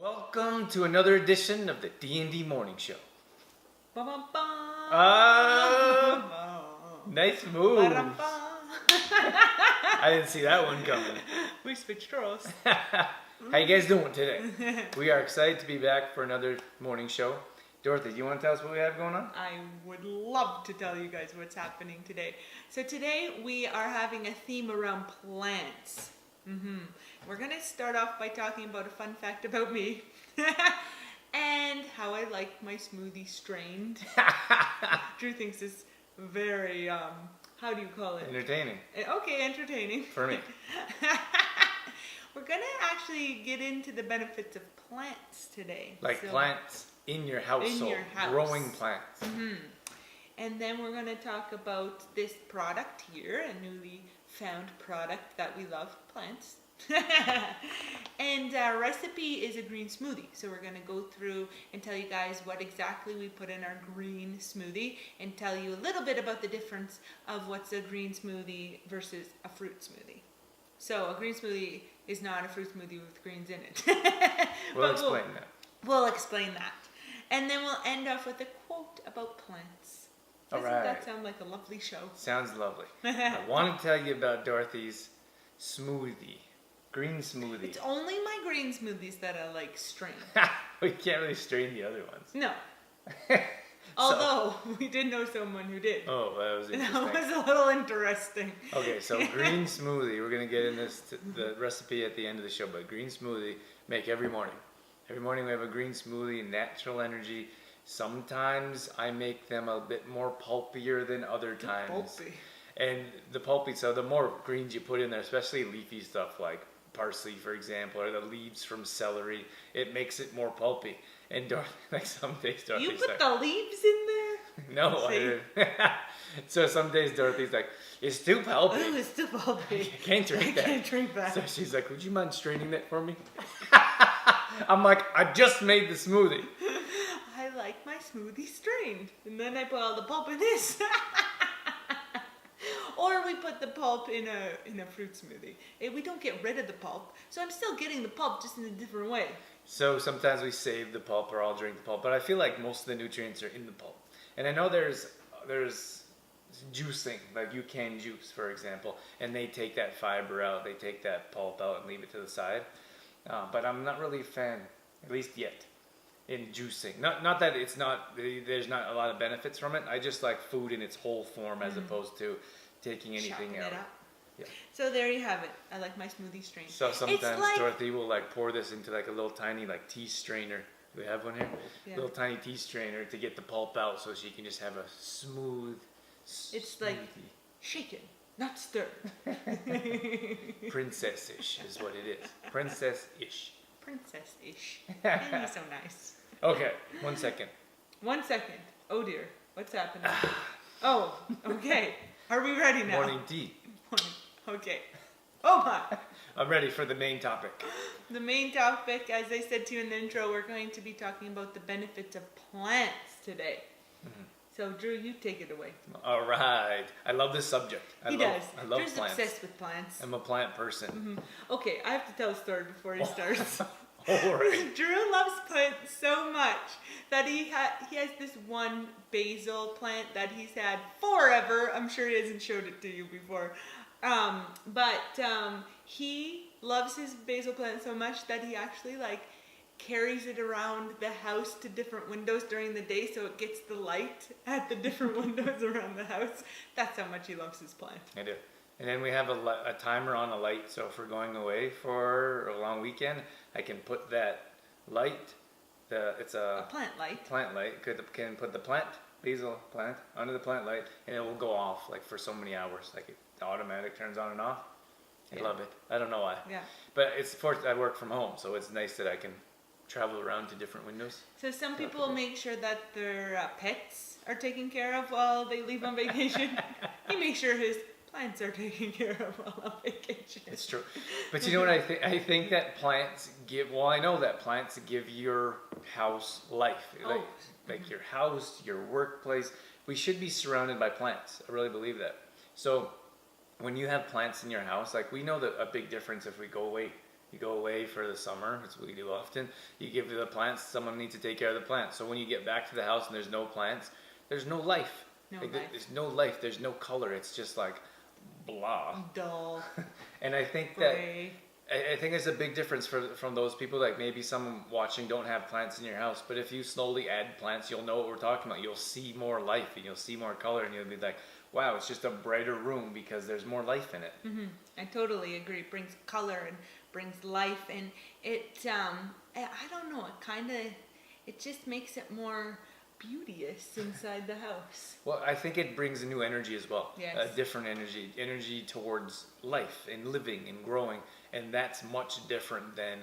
Welcome to another edition of the D&D Morning Show. Ba-bum-bum. Nice move. Ba-dum-bum. I didn't see that one coming. We switched roles. How you guys doing today? We are excited to be back for another morning show. Dorothy, do you want to tell us what we have going on? I would love to tell you guys what's happening today. So today we are having a theme around plants. We're going to start off by talking about a fun fact about me and how I like my smoothie strained. Drew thinks it's very, how do you call it? Entertaining. Okay, entertaining. For me. We're going to actually get into the benefits of plants today. Like plants in your household. In your house. Growing plants. And then we're going to talk about this product here, a newly found product that we love, plants. And our recipe is a green smoothie. So we're going to go through and tell you guys what exactly we put in our green smoothie and tell you a little bit about the difference of what's a green smoothie versus a fruit smoothie. So a green smoothie is not a fruit smoothie with greens in it. We'll explain that. We'll explain that. And then we'll end off with a quote about plants. Doesn't that sound like a lovely show? Sounds lovely. I want to tell you about Dorothy's smoothie. Green smoothie. It's only my green smoothies that I like strained. We can't really strain the other ones. No. Although, we did know someone who did. Oh, that was interesting. That was a little interesting. Okay, so green smoothie. We're going to get in the recipe at the end of the show, but green smoothie make every morning. Every morning we have a green smoothie, natural energy. Sometimes I make them a bit more pulpier than other times. Pulpy. And the pulpy, so the more greens you put in there, especially leafy stuff like parsley, for example, or the leaves from celery, it makes it more pulpy. And like some days Dorothy's You put like, the leaves in there? no, I didn't. So some days Dorothy's like, it's too pulpy. Oh, it's too pulpy. I can't drink that. I can't drink that. So she's like, would you mind straining that for me? I'm like, I just made the smoothie. I like my smoothie strained. And then I put all the pulp in this. Or we put the pulp in a fruit smoothie. We don't get rid of the pulp. So I'm still getting the pulp just in a different way. So sometimes we save the pulp or I'll drink the pulp. But I feel like most of the nutrients are in the pulp. And I know there's juicing, like you can juice, for example. And they take that fiber out. They take that pulp out and leave it to the side. But I'm not really a fan, at least yet, in juicing. Not that there's not a lot of benefits from it. I just like food in its whole form as opposed to taking anything Chopping out. it up. Yeah. So there you have it. I like my smoothie strained. So sometimes Dorothy will like pour this into like a little tiny like tea strainer. Do we have one here? Yeah. Little tiny tea strainer to get the pulp out so she can just have a smooth It's smoothie. like shaken, not stirred. Princess-ish is what it is. Princess-ish. Princess-ish. And he's so nice. Okay, 1 second. 1 second. Oh dear. What's happening? Oh, okay. Are we ready now? Morning tea. Okay. Oh my. I'm ready for the main topic. The main topic, as I said to you in the intro, we're going to be talking about the benefits of plants today. So Drew, you take it away. All right. I love this subject. I love Drew's plants. obsessed with plants. I'm a plant person. Okay, I have to tell a story before he starts. All right. Drew loves plants so much that he has this one basil plant that he's had forever. I'm sure he hasn't showed it to you before. But he loves his basil plant so much that he actually carries it around the house to different windows during the day so it gets the light at the different windows around the house. That's how much he loves his plant. I do. And then we have a timer on a light, so if we're going away for a long weekend, I can put that light, it's a plant light. Plant light, can put the basil plant, under the plant light, and it will go off for so many hours. Like it automatic turns on and off. I love it. I don't know why. Yeah. But I work from home, so it's nice that I can travel around to different windows. So some people make sure that their pets are taken care of while they leave on vacation. He makes sure his plants are taken care of while on vacation. It's true. But you know what I think? I think that plants I know that plants give your house life. Like your house, your workplace. We should be surrounded by plants. I really believe that. So when you have plants in your house, we know that a big difference if we go away You go away for the summer, that's what we do often. You give the plants, someone needs to take care of the plants. So when you get back to the house and there's no plants, there's no life. There's no life, there's no color. It's just like blah. Dull. And I think Gray. I think it's a big difference from those people. Like maybe someone watching don't have plants in your house, but if you slowly add plants, you'll know what we're talking about. You'll see more life and you'll see more color, and you'll be like, wow, it's just a brighter room because there's more life in it. Mm-hmm. I totally agree. It brings color and brings life, and it I don't know, it just makes it more beauteous inside the house. Well, I think it brings a new energy as well. Yes. A different energy towards life and living and growing, and that's much different than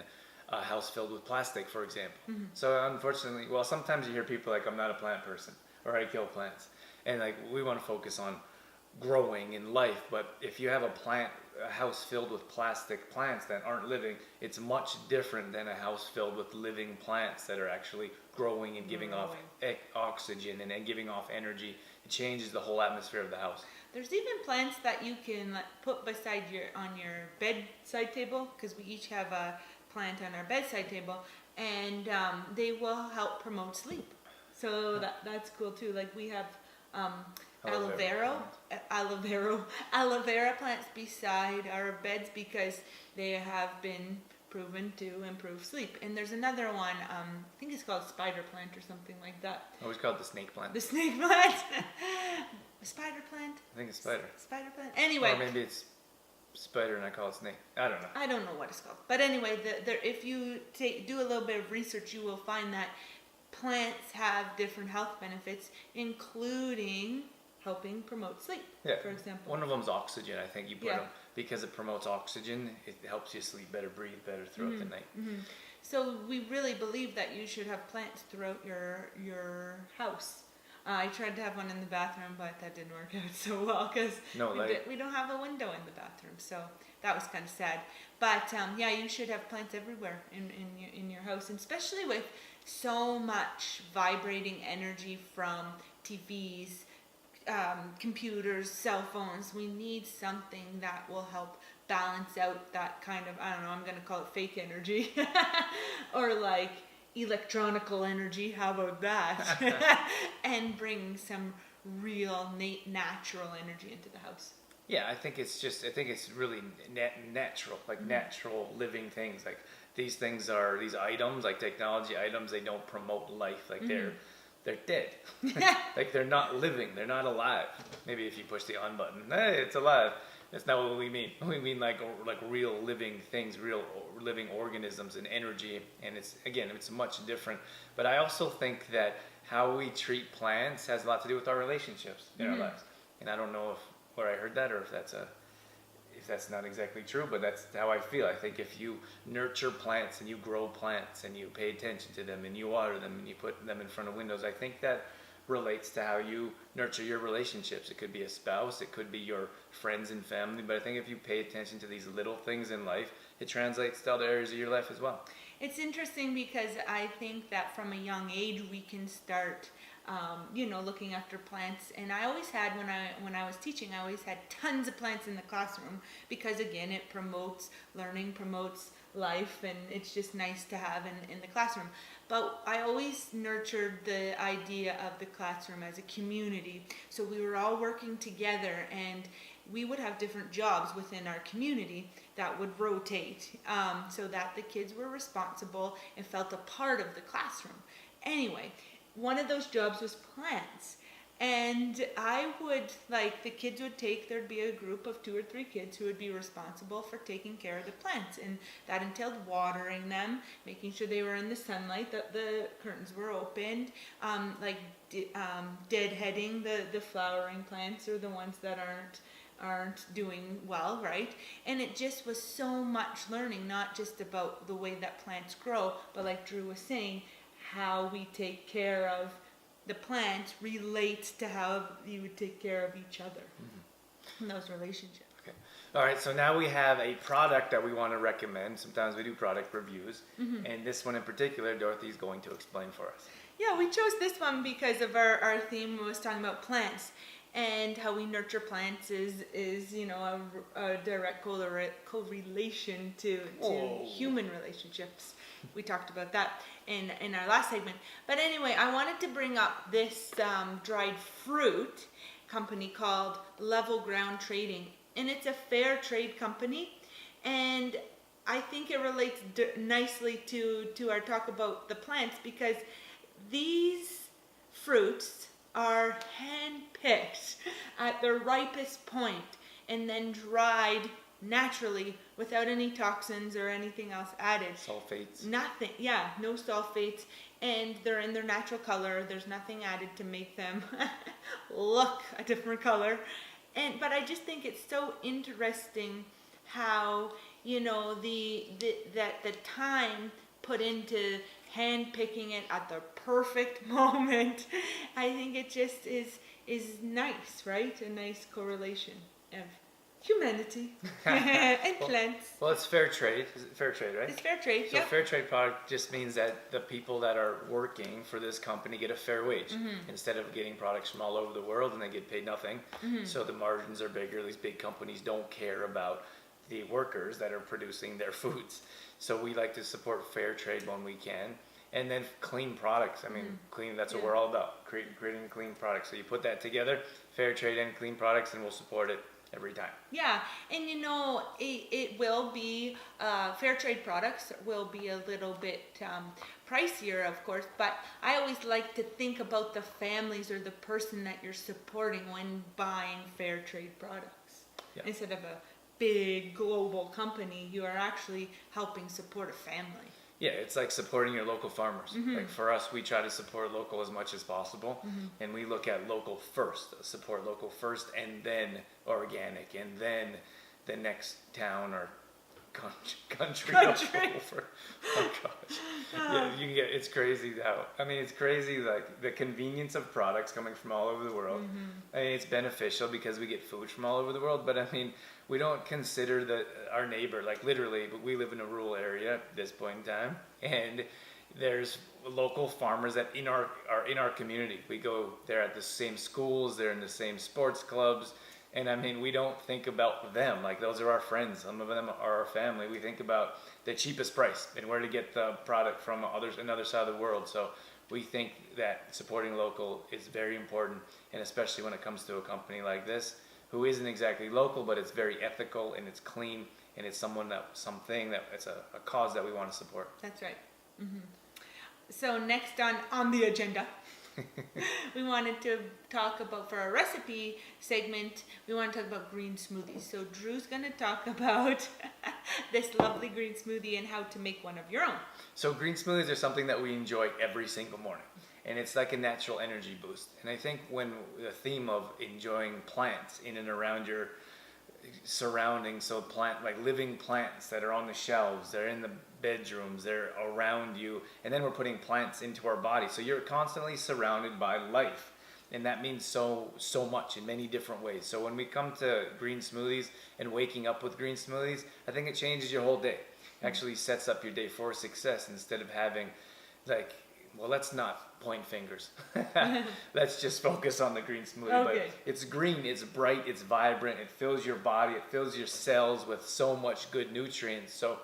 a house filled with plastic, for example. Mm-hmm. So unfortunately, well, sometimes you hear people like, I'm not a plant person, or I kill plants, and like we want to focus on growing in life. But if you have a house filled with plastic plants that aren't living, it's much different than a house filled with living plants that are actually growing and giving off oxygen and giving off energy. It changes the whole atmosphere of the house. There's even plants that you can put beside on your bedside table, because we each have a plant on our bedside table, and they will help promote sleep. So that's cool too. Like we have aloe vera plants beside our beds because they have been proven to improve sleep. And there's another one, I think it's called spider plant or something like that. I always call it the snake plant. The snake plant. Spider plant? I think it's spider. Spider plant. Anyway. Or maybe it's spider and I call it snake. I don't know. I don't know what it's called. But anyway, if you do a little bit of research, you will find that plants have different health benefits, including helping promote sleep, for example. One of them's oxygen, I think you put them, because it promotes oxygen. It helps you sleep better, breathe better throughout the night. Mm-hmm. So we really believe that you should have plants throughout your house. I tried to have one in the bathroom, but that didn't work out so well because we don't have a window in the bathroom, so that was kind of sad. But you should have plants everywhere in your house, and especially with so much vibrating energy from TVs, computers, cell phones. We need something that will help balance out that kind of, I don't know, I'm going to call it fake energy or like electronical energy. How about that? And bring some real natural energy into the house. Yeah, I think it's really natural, like natural living things. Like these things are, these items, like technology items, they don't promote life. Like they're dead. Like they're not living. They're not alive. Maybe if you push the on button, hey, it's alive. That's not what we mean. We mean like real living things, real living organisms and energy. And it's much different. But I also think that how we treat plants has a lot to do with our relationships in our lives. And I don't know where I heard that or if that's not exactly true, but that's how I feel. I think if you nurture plants and you grow plants and you pay attention to them and you water them and you put them in front of windows, I think that relates to how you nurture your relationships. It could be a spouse, it could be your friends and family, but I think if you pay attention to these little things in life, it translates to other areas of your life as well. It's interesting because I think that from a young age we can start looking after plants. And I always had, when I was teaching, I always had tons of plants in the classroom because, again, it promotes learning, promotes life, and it's just nice to have in the classroom. But I always nurtured the idea of the classroom as a community. So we were all working together, and we would have different jobs within our community that would rotate so that the kids were responsible and felt a part of the classroom. Anyway, one of those jobs was plants. And I would, the kids would there'd be a group of 2 or 3 kids who would be responsible for taking care of the plants. And that entailed watering them, making sure they were in the sunlight, that the curtains were opened, deadheading the flowering plants or the ones that aren't doing well, right? And it just was so much learning, not just about the way that plants grow, but like Drew was saying, how we take care of the plant relates to how you would take care of each other in those relationships. Okay. All right, so now we have a product that we want to recommend. Sometimes we do product reviews, and this one in particular, Dorothy is going to explain for us. Yeah, we chose this one because of our theme was talking about plants. and how we nurture plants is you know, a direct correlation to human relationships. We talked about that in our last segment. But anyway, I wanted to bring up this dried fruit company called Level Ground Trading, and it's a fair trade company, and I think it relates nicely to our talk about the plants, because these fruits are hand-picked at their ripest point and then dried naturally without any toxins or anything else added. Sulfates. Nothing, yeah, no sulfates, and they're in their natural color. There's nothing added to make them look a different color. But I just think it's so interesting how, you know, the time put into hand picking it at the perfect moment. I think it just is nice, right? A nice correlation of humanity and plants. Well, it's fair trade. Is it fair trade, right? It's fair trade. So fair trade product just means that the people that are working for this company get a fair wage instead of getting products from all over the world and they get paid nothing. So the margins are bigger. These big companies don't care about the workers that are producing their foods. So we like to support fair trade when we can. And then clean products. I mean, clean, that's what we're all about, creating clean products. So you put that together, fair trade and clean products, and we'll support it every time. Yeah, and you know, it will be, fair trade products will be a little bit pricier, of course, but I always like to think about the families or the person that you're supporting when buying fair trade products. Yeah. Instead of a big global company, you are actually helping support a family. Yeah, it's like supporting your local farmers. Like for us, we try to support local as much as possible, and we look at local first, support local first, and then organic, and then the next town or country. Over. Oh gosh, yeah, you can get. It's crazy how. I mean, it's crazy like the convenience of products coming from all over the world. I mean, it's beneficial because we get food from all over the world, but I mean, we don't consider our neighbor, like literally, but we live in a rural area at this point in time, and there's local farmers that are in our community. We go, they're at the same schools, they're in the same sports clubs, and I mean, we don't think about them, like those are our friends, some of them are our family. We think about the cheapest price and where to get the product from another side of the world. So we think that supporting local is very important, and especially when it comes to a company like this, who isn't exactly local, but it's very ethical and it's clean, and it's something that it's a cause that we want to support. That's right. So next on the agenda, we wanted to talk about, for our recipe segment, we want to talk about green smoothies. So Drew's going to talk about this lovely green smoothie and how to make one of your own. So green smoothies are something that we enjoy every single morning. And it's like a natural energy boost. And I think when the theme of enjoying plants in and around your surroundings, so like living plants that are on the shelves, they're in the bedrooms, they're around you, and then we're putting plants into our body. So you're constantly surrounded by life. And that means so much in many different ways. So when we come to green smoothies and waking up with green smoothies, I think it changes your whole day. It actually sets up your day for success instead of having like, well, let's not point fingers. Let's just focus on the green smoothie. Okay. But it's green, it's bright, it's vibrant, it fills your body, it fills your cells with so much good nutrients. So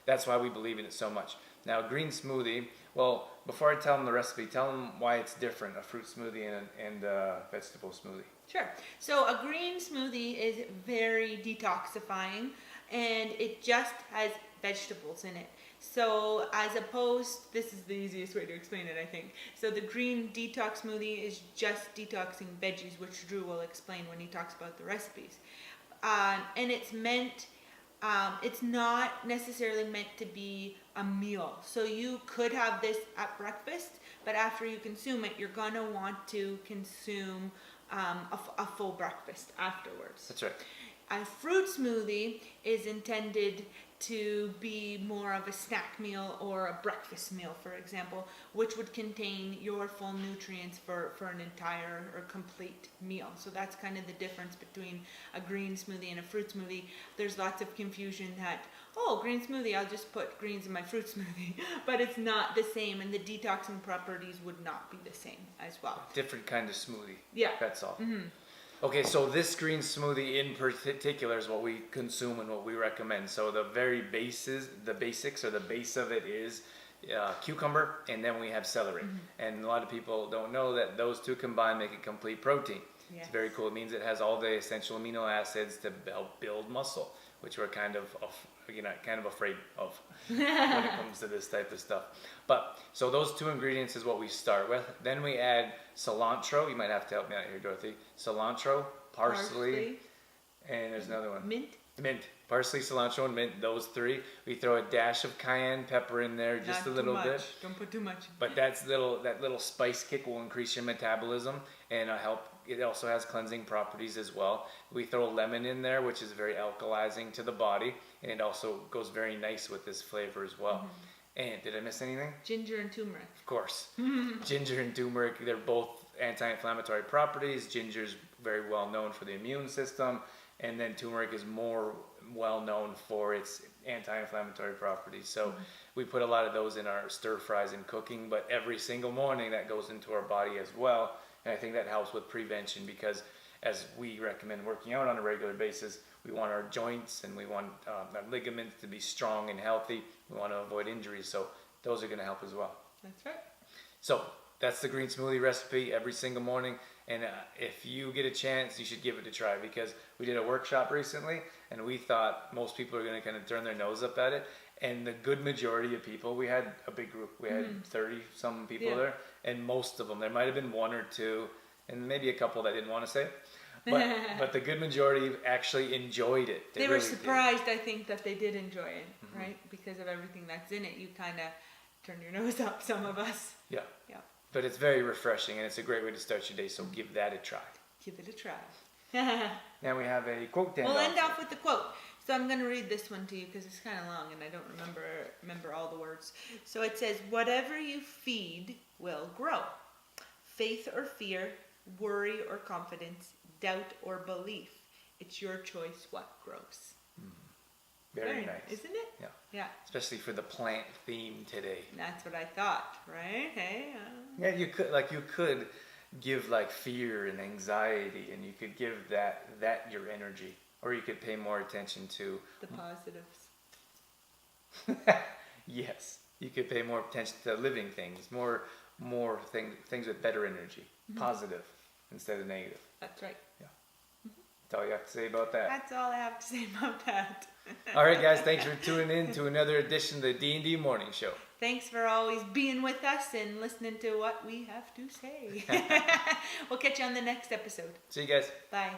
that's why we believe in it so much. Now, green smoothie, well, before I tell them the recipe, tell them why it's different, a fruit smoothie and a vegetable smoothie. Sure. So a green smoothie is very detoxifying, and it just has vegetables in it. So as opposed, this is the easiest way to explain it, I think. So the green detox smoothie is just detoxing veggies, which Drew will explain when he talks about the recipes. And it's meant, it's not necessarily meant to be a meal. So you could have this at breakfast, but after you consume it, you're gonna want to consume a full breakfast afterwards. That's right. A fruit smoothie is intended to be more of a snack meal or a breakfast meal, for example, which would contain your full nutrients for an entire or complete meal. So that's kind of the difference between a green smoothie and a fruit smoothie. There's lots of confusion that, oh, green smoothie, I'll just put greens in my fruit smoothie, but it's not the same, and the detoxing properties would not be the same as well. Different kind of smoothie. Yeah. That's all. Okay, so this green smoothie in particular is what we consume and what we recommend. So the basics or the base of it is cucumber, and then we have celery. And a lot of people don't know that those two combined make a complete protein. Yes. It's very cool. It means it has all the essential amino acids to help build muscle, which we're kind of afraid of when it comes to this type of stuff. But so those two ingredients is what we start with. Then we add cilantro. You might have to help me out here, Dorothy. Cilantro, parsley. And there's another one. Mint. Parsley, cilantro, and mint. Those three. We throw a dash of cayenne pepper in there, just a little bit. Don't put too much. But that little spice kick will increase your metabolism and help. It also has cleansing properties as well. We throw lemon in there, which is very alkalizing to the body, and it also goes very nice with this flavor as well. And did I miss anything? Ginger and turmeric. Of course. Ginger and turmeric, they're both anti-inflammatory properties. Ginger's very well known for the immune system, and then turmeric is more well known for its anti-inflammatory properties. So we put a lot of those in our stir fries and cooking, but every single morning that goes into our body as well. And I think that helps with prevention, because as we recommend working out on a regular basis, we want our joints and we want our ligaments to be strong and healthy. We want to avoid injuries. So those are going to help as well. That's right. So that's the green smoothie recipe every single morning. And if you get a chance, you should give it a try, because we did a workshop recently and we thought most people are going to kind of turn their nose up at it. And the good majority of people, we had a big group. We had 30 some people there, and most of them, there might have been one or two, and maybe a couple that didn't want to say, but the good majority actually enjoyed it. They were surprised, I think, that they did enjoy it, right? Because of everything that's in it, you kind of turn your nose up, some of us. Yeah. But it's very refreshing, and it's a great way to start your day, so give that a try. Give it a try. Now we have a quote to end We'll end off with the quote. So I'm going to read this one to you because it's kind of long and I don't remember all the words. So it says, whatever you feed will grow. Faith or fear, worry or confidence, doubt or belief. It's your choice what grows. Very nice. Isn't it? Yeah. Especially for the plant theme today. That's what I thought, right? Hey. Yeah, you could give like fear and anxiety, and you could give that your energy. Or you could pay more attention to the positives. Yes, you could pay more attention to living things, more things with better energy, positive instead of negative. That's right. Yeah. That's all you have to say about that. That's all I have to say about that. All right, guys, thanks for tuning in to another edition of the D&D Morning Show. Thanks for always being with us and listening to what we have to say. We'll catch you on the next episode. See you guys. Bye.